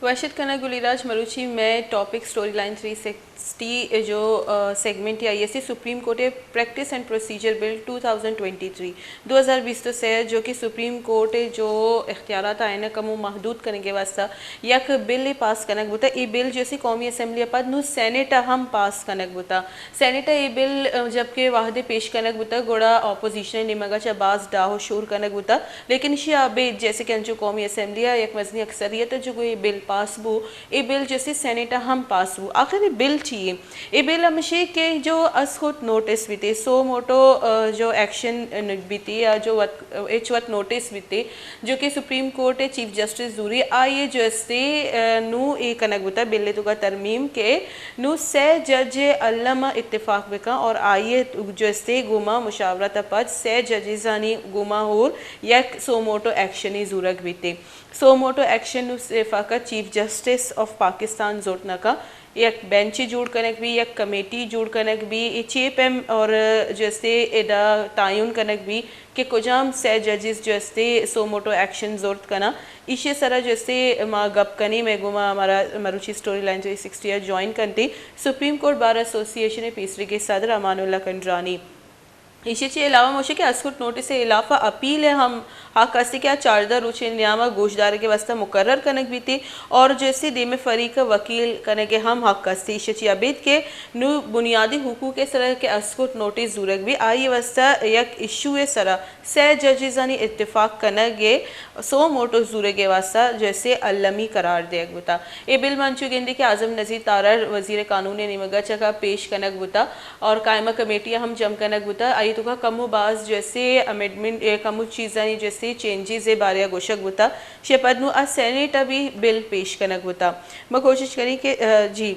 वैशत कना गुलीराज मरुची में topic story line 360 जो सेगमेंट है ये supreme court practice and procedure bill 2023 तो से जो कि सुप्रीम कोर्ट जो इख्तियारात आए कमू महदूद करने के वास्ता यक बिल पास कनक बुता ये बिल जैसी कौमी असम्बली पद नु सेनेट हम पास कनक बुता सेनेट ये बिल जबकि वाहदे पेश कनक बुता गोड़ा अपोजिशन निमगा चा बाज डाहो शोर कनक बुता लेकिन इसी आबे जैसे कि जो कौमी असम्बली एक मजनी अक्सरियत जो ये बिल पास बो ये बिल जैसे सेनेट हम पास बो आखिर ये बिल चाहिए ये बिल हमेशा के जो असखुद नोटिस बीते सो मोटो जो एक्शन बीते या जो एच वत नोटिस बीते जो कि सुप्रीम कोर्ट चीफ जस्टिस दूरी आइए जैसे नू ए कनक बुता बिल तो का तरमीम के नू से जज अल्लामा इत्तेफाक बिका और आइए जैसे गुमा मुशावरत पद से जजेजानी गुमा और यक सो मोटो एक्शन ही जूरक बीते सो मोटो एक्शन से फ़कत चीफ जस्टिस ऑफ पाकिस्तान जोड़ना का एक बेंच जोड़ कनक भी एक कमेटी जोड़ कनक भी चेप एम और जैसे एडा तायुन कनक भी कि कुजाम से जजेस जैसे सो मोटो एक्शन जोरत कना इसे सरा जैसे माँ गप कनी में गुमा हमारा मरुची स्टोरी लाइन 360 ज्वाइन करती सुप्रीम कोर्ट बार एसोसिएशन पीसरी के सदर अमानुल्लाह कंजरानी इसी अलावा मोशे के अस्कुट नोटिस से इलाफा अपील है हम हाकसी क्या चारदा रुचि नियामा गोशदार के वास्ता मुकर्रर कनक भी थी और जैसे देम फरीक वकील कने के हम हाकसी इसी अबीद के नु बुनियादी हुकूक के सरा के अस्कुट नोटिस जूरक भी आई वास्ता एक इशू सरा से जजेजानी इत्तेफाक कनगे सो मोटो जूरे के वास्ता जैसे अल्लमी करार दे बुता ये बिल मंचू गेंदे के आजम नजीर तारर वजीर कानून निमगा चका पेश कनक बुता और कायमा कमेटियाँ हम जम कनक बुता आई तो का कमो बाज जैसे अमेंडमेंट कमो चीज़ानी जैसे चेंजेस बारे गोशक बुता शेपदनु आ सेनेट अभी बिल पेश कनक बुता मैं कोशिश करी कि जी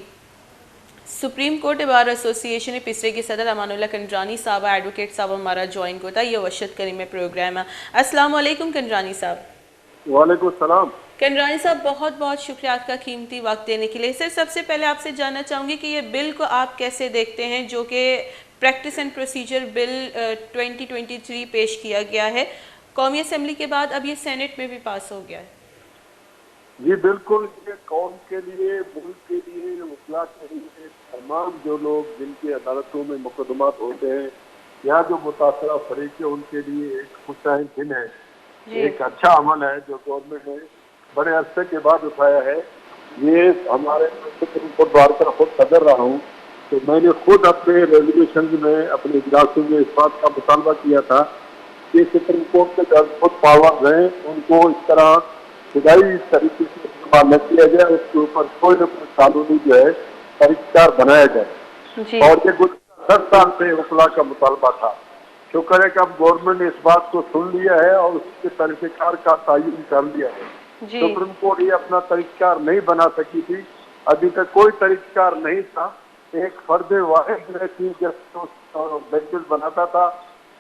सुप्रीम कोर्ट बार एसोसिएशन पिछले के सदर अमानुल्लाह कंजरानी साहब एडवोकेट साहब हमारा ज्वाइन होता ये वशत करी में प्रोग्राम है। अस्सलाम वालेकुम कंजरानी साहब। वालेकुम सलाम। कंजरानी साहब बहुत बहुत शुक्रिया आपका कीमती वक्त देने के लिए। सर सबसे पहले आपसे जानना चाहूँगी कि ये बिल को आप कैसे देखते हैं जो कि प्रैक्टिस एंड प्रोसीजर बिल 2023 पेश किया गया है कौमी असम्बली के बाद अब ये सेनेट में भी पास हो गया है। जी बिल्कुल, ये कौम के लिए, मुल्क के लिए, वकला के लिए, तमाम जो लोग जिनकी अदालतों में मुकदमात होते हैं या जो मुतासरा फरीक है उनके लिए एक खुशाइन दिन है, एक अच्छा अमल है जो गवर्नमेंट ने बड़े अरसे के बाद उठाया है। ये हमारे सुप्रीम कोर्ट द्वार का खुद सदर रहा हूँ तो मैंने खुद अपने रेजोल्यूशन में अपने इजलासों में इस बात का मुतालबा किया था कि सुप्रीम कोर्ट के जो खुद पावर्स हैं उनको इस तरह खुदाई तरीके से इस्तेमाल न किया जाए, उसके ऊपर कोई न कोई कानूनी जो है परिष्कार बनाया जाए। और ये गुज़श्ता 10 साल से वकला का मुतालबा था। शुक्र है कि अब गवर्नमेंट ने इस बात को सुन लिया है और उसके तरीक़ेकार का तयन कर लिया है। सुप्रीम कोर्ट ये अपना तरीक़ेकार नहीं बना सकी थी, अभी तक कोई तरीक़ेकार नहीं था। एक फर्द वाहिद चीफ जस्टिस बेंचेस बनाता था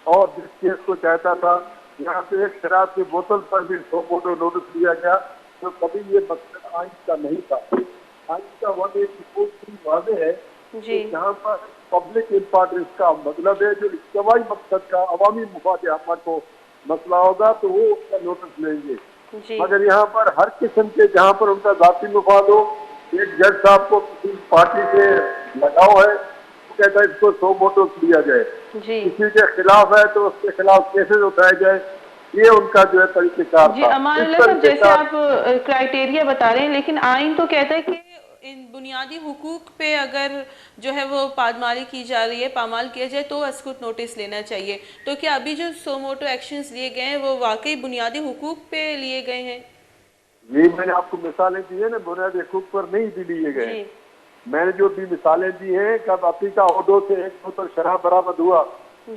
और जिस केस को चाहता था यहाँ पे एक शराब की बोतल पर भी 100 फोटो नोटिस दिया गया तो कभी ये मकसद आइन का नहीं था। आइन का वादे है जहाँ पर पब्लिक इम्पोर्टेंस का मतलब है जो इज्तिमाई मकसद का अवामी मुफाद आमा को मसला होगा तो वो उसका नोटिस लेंगे, मगर यहाँ पर हर किस्म के जहाँ पर उनका जाती मुफाद हो, एक जज साहब को किसी पार्टी से लगाव है तो कहता है इसको 100 फोटो दिया जाए, किसी के खिलाफ है तो उसके खिलाफ केसेस उठाए जाए, ये उनका जो है तरीकेकार जी। अमानुल्लाह साहब जैसे आप क्राइटेरिया बता रहे हैं लेकिन आइन तो कहता है कि इन बुनियादी हुकूक पे अगर जो है वो पादमारी की जा रही है, पामाल किया जाए तो अस्कुट नोटिस लेना चाहिए। तो क्या अभी जो सो मोटो एक्शंस लिए गए हैं वो वाकई बुनियादी हुकूक पे लिए गए हैं? ये मैंने आपको मिसालें दी है ना, बुनियादी हुकूक पर नहीं भी लिए गए। मैंने जो भी मिसालें दी हैं कब अफ्रीका ओडो से एक बोतल शराब बरामद हुआ,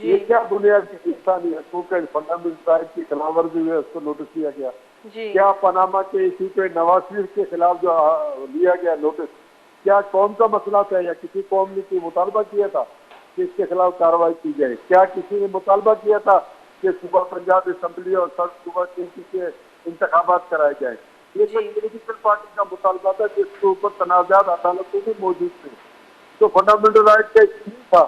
ये क्या बुनियादी इंसानी हकूक फंडामेंटल राइट की खिलाफ वर्जी हुई उसको नोटिस दिया गया? क्या पनामा के इशू पे नवाज शरीफ के खिलाफ जो लिया गया नोटिस, क्या कौम का मसला था या किसी कौम ने कोई मुतालबा किया था कि इसके खिलाफ कार्रवाई की जाए? क्या किसी ने मुतालबा किया था कि सुबह पंजाब असम्बली और सुबह के इंतखाबात कराए जाए? ये पॉलिटिकल पार्टी का मुतालबा था जिसके ऊपर तनाज़ात अदालतों में मौजूद थे, तो फंडामेंटल राइट का इशू था।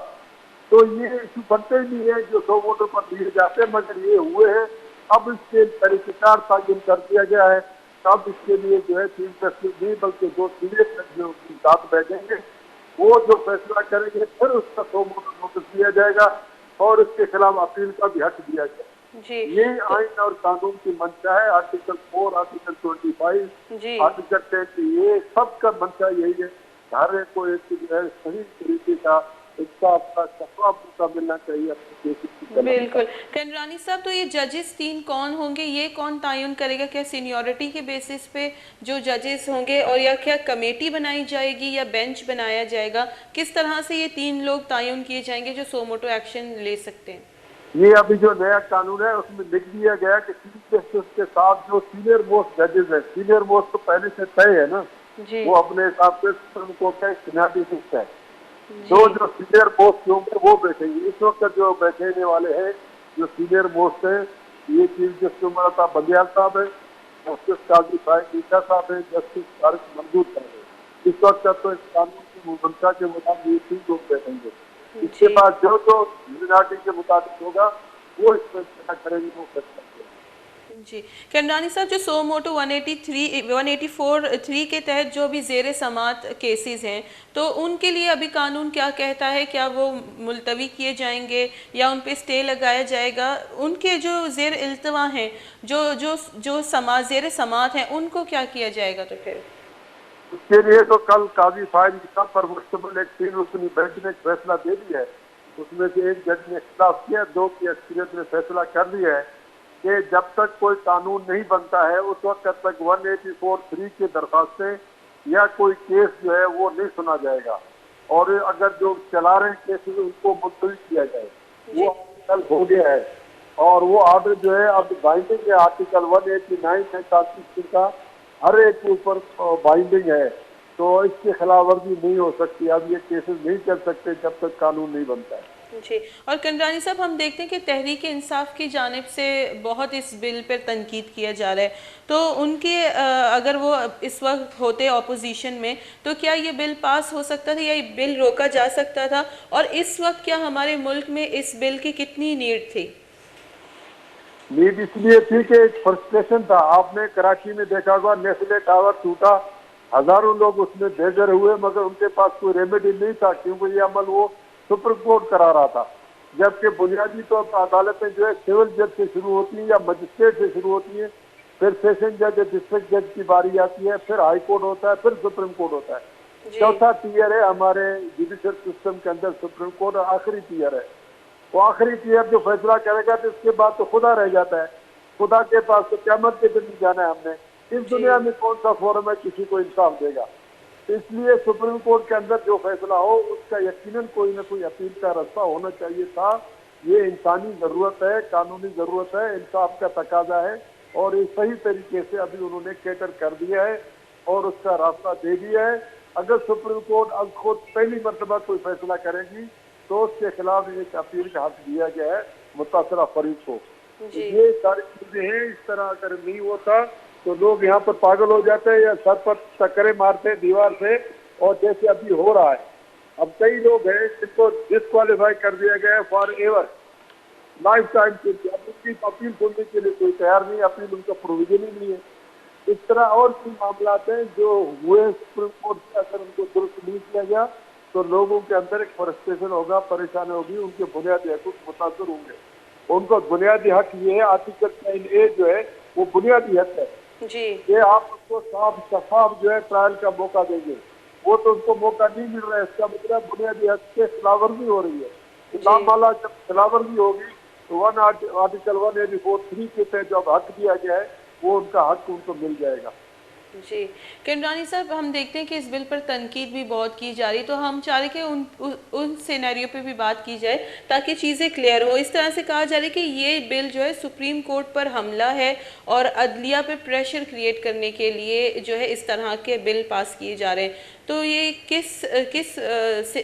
तो ये इशू बनते ही नहीं है जो 100 वोटों पर दिए जाते हैं, मगर ये हुए हैं। अब इसके तरीक़ेकार तायन कर दिया गया है तब इसके लिए जो है चीफ जस्टिस नहीं बल्कि जो सीनियर जो साथ बैठेंगे वो जो फैसला करेंगे, फिर उसका सो मोटो नोटिस दिया जाएगा और इसके खिलाफ अपील का भी हक दिया जाएगा। जी ये आइन और कानून की मंशा है। आर्टिकल 4, आर्टिकल 25, जी आर्टिकल 10, ये सबका मंशा यही है। हर एक को एक जो है सही तरीके का इसका अपना शफाफ मौका मिलना चाहिए अपने केस की तलाश का। बिल्कुल। कंडरानी साहब, तो ये जजेस 3 कौन होंगे, ये कौन तयन करेगा? क्या सीनियरिटी के बेसिस पे जो जजेस होंगे, और या क्या कमेटी बनाई जाएगी या बेंच बनाया जाएगा? किस तरह से ये 3 लोग तयन किए जाएंगे जो सो मोटो एक्शन ले सकते हैं? ये अभी जो नया कानून है उसमें लिख दिया गया कि चीफ जस्टिस के साथ जो सीनियर मोस्ट जजेस है, सीनियर मोस्ट तो पहले से तय है ना, जी वो अपने हिसाब से सुप्रीम कोर्ट का एक न्यायाधीश है। जी जो सीनियर मोस्ट होंगे वो बैठेंगे। इस वक्त जो बैठने वाले हैं जो सीनियर मोस्ट है, ये चीफ जस्टिस ममता बंदियाल साहब है, जस्टिस काजी साहिब ईसा साहब है, जस्टिस तारिक मंजूर साहब है। इस वक्त तो इस कानून की मंशा के मुताबिक ये 3 लोग बैठेंगे। इसके जी बाद जो जो यूनाइटेड के मुताबिक होगा वो इस पर क्या करेंगे वो कर सकते हैं। जी। कंडरानी साहब, जो सो मोटो 184(3) के तहत जो भी जेर समात केसेस हैं, तो उनके लिए अभी कानून क्या कहता है? क्या वो मुलतवी किए जाएंगे या उन पे स्टे लगाया जाएगा? उनके जो जेर इल्तवा हैं, जो जो जो समाज जेर समात हैं, उनको क्या किया जाएगा? तो फिर उसके लिए तो कल काजी फाइल पर मुश्तमिल एक 3 रुकनी बेंच ने एक फैसला दे दिया है। उसमें से एक जज ने इख्तिलाफ किया, 2 की अक्सरियत ने फैसला कर दिया है कि जब तक कोई कानून नहीं बनता है उस वक्त तक 184(3) की दरखास्तें या कोई केस जो है वो नहीं सुना जाएगा, और अगर जो चला रहे केस उनको मुलतवी किया जाए। वो आर्टिकल हो गया है और वो ऑर्डर जो है अब बाइंडिंग है। आर्टिकल 189 है कॉन्स्टिट्यूशन का, हर एक के ऊपर बाइंडिंग है, तो इसकी खिलाफ वर्जी नहीं हो सकती। अब ये केसेस नहीं चल सकते जब तक कानून नहीं बनता है। जी। और कंडरानी साहब, हम देखते हैं कि तहरीक इंसाफ की जानिब से बहुत इस बिल पर तनकीद किया जा रहा है, तो उनके अगर वो इस वक्त होते अपोजिशन में, तो क्या ये बिल पास हो सकता था या ये बिल रोका जा सकता था? और इस वक्त क्या हमारे मुल्क में इस बिल की कितनी नीड थी? नीड इसलिए थी कि एक फ्रस्ट्रेशन था। आपने कराची में देखा होगा नेस्ले टावर टूटा, हजारों लोग उसमें बेघर हुए, मगर उनके पास कोई रेमेडी नहीं था क्योंकि ये अमल वो सुप्रीम कोर्ट करा रहा था। जबकि बुनियादी तौर पर अदालतें जो है सिविल जज से शुरू होती हैं या मजिस्ट्रेट से शुरू होती हैं, फिर सेशन जज या डिस्ट्रिक्ट जज की बारी आती है, फिर हाई कोर्ट होता है, फिर सुप्रीम कोर्ट होता है। चौथा टीयर है हमारे जुडिशल सिस्टम के अंदर सुप्रीम कोर्ट, आखिरी टीयर है। वो आखिरी टीयर जो फैसला करेगा तो इसके बाद तो खुदा रह जाता है। खुदा के पास तो क़यामत के दिन जाना है हमने। इस दुनिया में कौन सा फोरम है किसी को इंसाफ देगा? इसलिए सुप्रीम कोर्ट के अंदर जो फैसला हो उसका यकीनन कोई ना कोई अपील का रास्ता होना चाहिए था। ये इंसानी जरूरत है, कानूनी जरूरत है, इंसाफ का तकाजा है, और ये सही तरीके से अभी उन्होंने कैटर कर दिया है और उसका रास्ता दे दिया है। अगर सुप्रीम कोर्ट अब खुद पहली मरतबा कोई फैसला करेगी तो उसके खिलाफ एक अपील का हक दिया गया है मुतासरा फरीक को। ये सारी चीजें हैं। इस तरह अगर नहीं होता तो लोग यहाँ पर पागल हो जाते हैं या सर पर टक्करे मारते हैं दीवार से, और जैसे अभी हो रहा है। अब कई लोग हैं जिनको डिस्क्वालीफाई कर दिया गया है फॉर एवर, लाइफ टाइम के लिए। अब उनकी अपील सुनने के लिए कोई तैयार नहीं, अपील उनका प्रोविजन ही नहीं है। इस तरह और भी मामला हैं जो हुए सुप्रीम कोर्ट से, अगर उनको दुरुस्त नहीं किया गया तो लोगों के अंदर एक फ्रस्ट्रेशन होगा, परेशानी होगी, उनके बुनियादी हक मुतासर होंगे। उनको बुनियादी हक ये है, आर्टिकल 9A जो है वो बुनियादी हक है जी। ये आप उसको साफ शफाफ जो है ट्रायल का मौका देंगे, वो तो उनको मौका नहीं मिल रहा है। इसका मतलब बुनियादी हक के खिलाफवर्जी हो रही है। इस्लाम वाला जब खिलाफवर्जी होगी तो आर्टिकल 184(3) के तहत जो हक दिया गया है वो उनका हक उनको मिल जाएगा। जी। कंडरानी साहब, हम देखते हैं कि इस बिल पर तनकीद भी बहुत की जा रही है, तो हम चाह रहे कि उन सिनेरियो पे भी बात की जाए ताकि चीज़ें क्लियर हो। इस तरह से कहा जा रहा है कि ये बिल जो है सुप्रीम कोर्ट पर हमला है और अदलिया पे प्रेशर क्रिएट करने के लिए जो है इस तरह के बिल पास किए जा रहे हैं। तो ये किस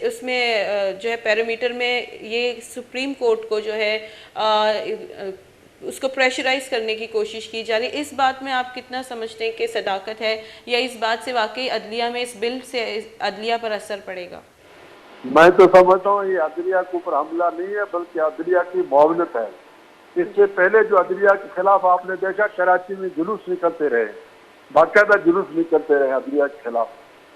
उसमें जो है पैरामीटर में ये सुप्रीम कोर्ट को जो है उसको प्रेशराइज करने की कोशिश की जा रही है? इस बात में आप कितना समझते हैं कि सदाकत है, या इस बात से वाकई अदलिया में इस बिल से अदलिया पर असर पड़ेगा? मैं तो समझता हूँ ये अदलिया के ऊपर हमला नहीं है बल्कि अदलिया की मुआवनत है। इससे पहले जो अदलिया के खिलाफ आपने देखा कराची में जुलूस निकलते रहे, बाकायदा जुलूस निकलते रहे अदलिया के खिलाफ।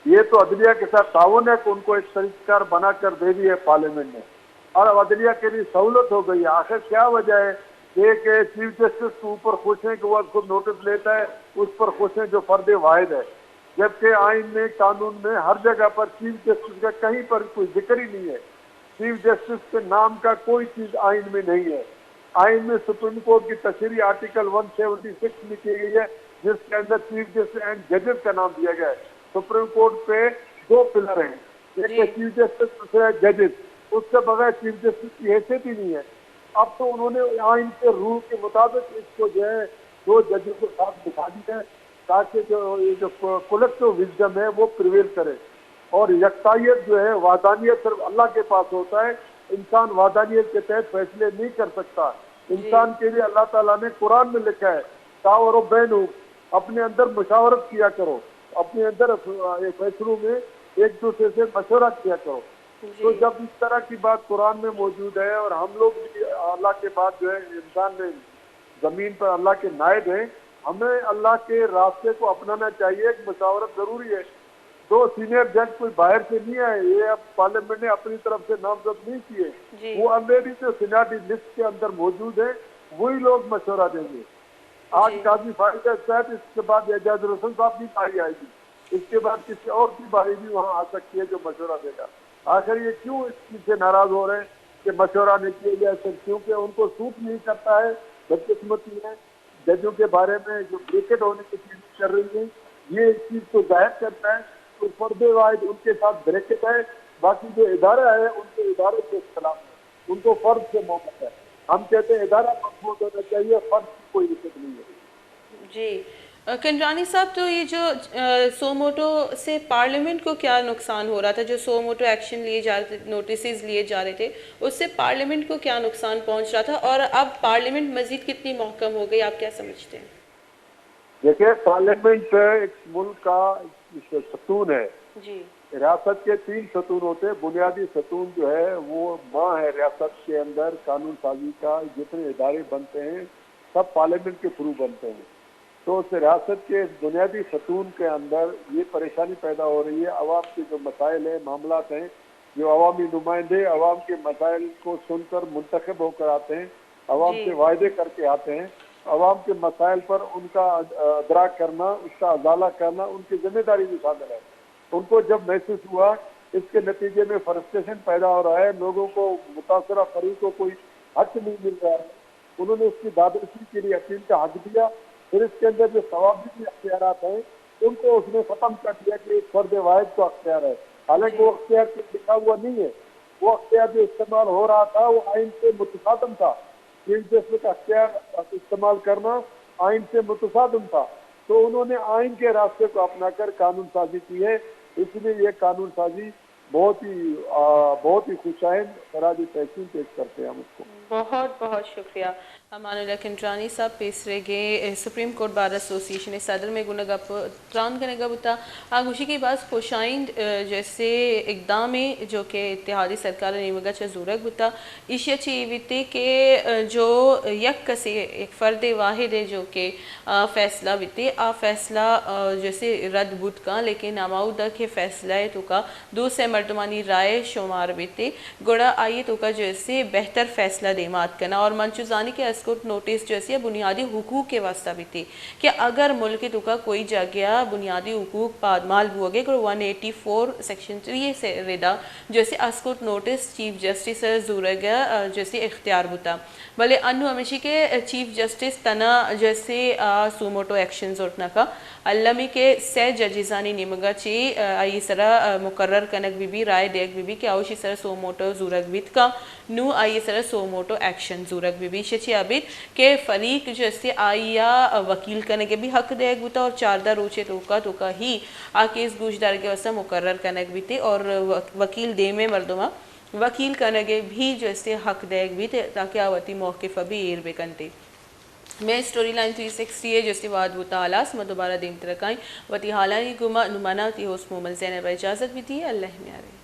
ये तो अदलिया के साथ ताउन है कि उनको एक तरीक़ाकार बनाकर दे दी है पार्लियामेंट ने, और अब अदलिया के लिए सहूलत हो गई है। आखिर क्या वजह है कि चीफ जस्टिस के ऊपर खुश हैं कि वह खुद नोटिस लेता है, उस पर खुश हैं जो फर्द वाहिद है, जबकि आइन में, कानून में हर जगह पर चीफ जस्टिस का कहीं पर कोई जिक्र ही नहीं है। चीफ जस्टिस के नाम का कोई चीज आइन में नहीं है। आइन में सुप्रीम कोर्ट की तशरीह आर्टिकल 176 लिखी गई है, जिसके अंदर चीफ जस्टिस एंड जजेस का नाम दिया गया है। सुप्रीम कोर्ट पे दो पिलर हैं, एक है चीफ जस्टिस, दूसरा है जजेस। उसके बगैर चीफ जस्टिस की हैसियत ही नहीं है। अब तो उन्होंने आइन के रूल के मुताबिक इसको जो है दो जजों को साथ दिखा दिया है, ताकि जो कलेक्टिव विजडम है वो प्रिवेल करे। और यकतायत जो है, वादानियत सिर्फ अल्लाह के पास होता है। इंसान वादानियत के तहत फैसले नहीं कर सकता। इंसान के लिए अल्लाह ताला ने कुरान में लिखा है, तावरो बैनु, अपने अंदर मुशावरत किया करो, अपने अंदर फैसलों में एक दूसरे से मशवरा किया करो। तो जब इस तरह की बात कुरान में मौजूद है, और हम लोग भी अल्लाह के बाद जो है इंसान में जमीन पर अल्लाह के नायब हैं, हमें अल्लाह के रास्ते को अपनाना चाहिए। एक मुशावरत जरूरी है। दो सीनियर जज कोई बाहर से नहीं आए, ये अब पार्लियामेंट ने अपनी तरफ से नामजद नहीं किए, वो ऑलरेडी जो सीनियरिटी लिस्ट के अंदर मौजूद है, वही लोग मशवरा देंगे। आज काजी फारिद साहब, इसके बाद एजाज रोशन साहब की बारी आएगी, इसके बाद किसी और की बारी भी वहाँ आ सकती है जो मशवरा देगा। आखिर ये क्यों इस चीज से नाराज हो रहे हैं कि मशवरा नहीं किया गया? सर, क्योंकि उनको सूट नहीं करता है। बदकिस्मती है, जजों के बारे में जो ब्रेकेट होने की चीज कर रही है, ये इस चीज को जाहिर करता है। तो फर्द वाहिद उनके साथ ब्रेकेट है, बाकी जो इदारा है उनके इदारे के खिलाफ है, उनको फर्द से मोहब्बत है। हम कहते हैं इदारा मजबूत होना चाहिए, फर्द की कोई दिक्कत नहीं है। जी कंडरानी साहब, तो ये जो सो मोटो से पार्लियामेंट को क्या नुकसान हो रहा था? जो सो मोटो एक्शन लिए जा रहे थे, नोटिस लिए जा रहे थे, उससे पार्लियामेंट को क्या नुकसान पहुंच रहा था? और अब पार्लियामेंट मजीद कितनी महकम हो गई, आप क्या समझते हैं? देखिए, पार्लियामेंट एक मुल्क का सतून है जी। रियासत के 3 सतून होते हैं। बुनियादी सतून जो है वो माँ है रियासत के अंदर। कानून साजी का जितने इदारे बनते हैं सब पार्लियामेंट के थ्रू बनते हैं। तो उस रियासत के बुनियादी सतून के अंदर ये परेशानी पैदा हो रही है। अवाम के जो मसाइल हैं, मामलात हैं, जो अवामी नुमाइंदे अवाम के मसाइल को सुनकर मुंतखब होकर आते हैं, अवाम से वायदे करके आते हैं, अवाम के मसाइल पर उनका अदराक करना, उसका अजाला करना उनकी जिम्मेदारी भी शामिल है। उनको जब महसूस हुआ इसके नतीजे में फ्रस्ट्रेशन पैदा हो रहा है, लोगों को, मुतासरा फरीक को कोई हक नहीं मिल रहा है, उन्होंने उसकी दादरसी के लिए अपील का हक दिया। फिर इसके अंदर जो सवाबी अख्तियारात हैं उनको उसने खत्म कर दिया कि एक फर्द वाहिद को अख्तियार है। हालांकि वो अख्तियार लिखा हुआ नहीं है, वो अख्तियार जो इस्तेमाल हो रहा था वो आइन से मुतसादम था। चीफ जस्टिस का अख्तियार इस्तेमाल करना आइन से मुतसादम था। तो उन्होंने आइन के रास्ते को अपनाकर कानून साजी की है। इसलिए ये कानून साजी बहुत ही खुशाइन खराज तहसीन पेश करते हैं हम उसको। बहुत बहुत शुक्रिया अमानुल्लाह कंडरानी साहब पेश रहे सुप्रीम कोर्ट बार एसोसिएशन सदर में गुनगप त्रान कनेगा बुता आगुशी की बात खुशाइंद जैसे इकदाम में जो कि इत्तेहादी सरकार ने मगा जरूरत बुता इशिया चीविते के जो यक कसे एक फ़र्द वाहिद है जो कि फ़ैसला बिते आ फैसला जैसे रद्द बुत का, लेकिन अमाउदा के फ़ैसला है तो का 2 से मर्दमानी राय शुमार बिते गोड़ा आइए तो का जैसे बेहतर फैसला देमात करना और मंचुजानी के अस्कुट नोटिस जैसे बुनियादी हुकूक के वास्ता भी थी कि अगर मुल्क तुका कोई जगह बुनियादी हुकूक पादमाल हुए 184 सेक्शन 3 से रेदा जैसे अस्कुट नोटिस चीफ जस्टिस जूरगा जैसे इख्तियार बुता भले अनु हमेशी के चीफ जस्टिस तना जैसे सुमोटो एक्शन जोटना का अल्लामी के से जजिजानी निमगा ची आई सरा मुकर्रर कनक बीबी राय देख बीबी के आउशी सरा सोमोटो जूरग बित का नु आई सरा सोमोटो एक्शन जूरग बीबी शची अबित के फरीक जैसे आइया वकील कने के भी हक देख बुता और 14 रोचे तोका ही आ केस गुजदार के वसा मुकर्रर कनक बीते और वकील दे में मर्दमा वकील कनगे भी जैसे हक देख भी ताकि आवती मौक़िफ़ भी एर बेकनते मैं स्टोरी लाइन 360 है जैसे वाद बुता आलास मैं दोबारा देम तरकाई वती हालानी गुमा नुमाना ती होस्ट मोमन ज़ैनब इजाज़त भी थी अल्लाह में आ रही।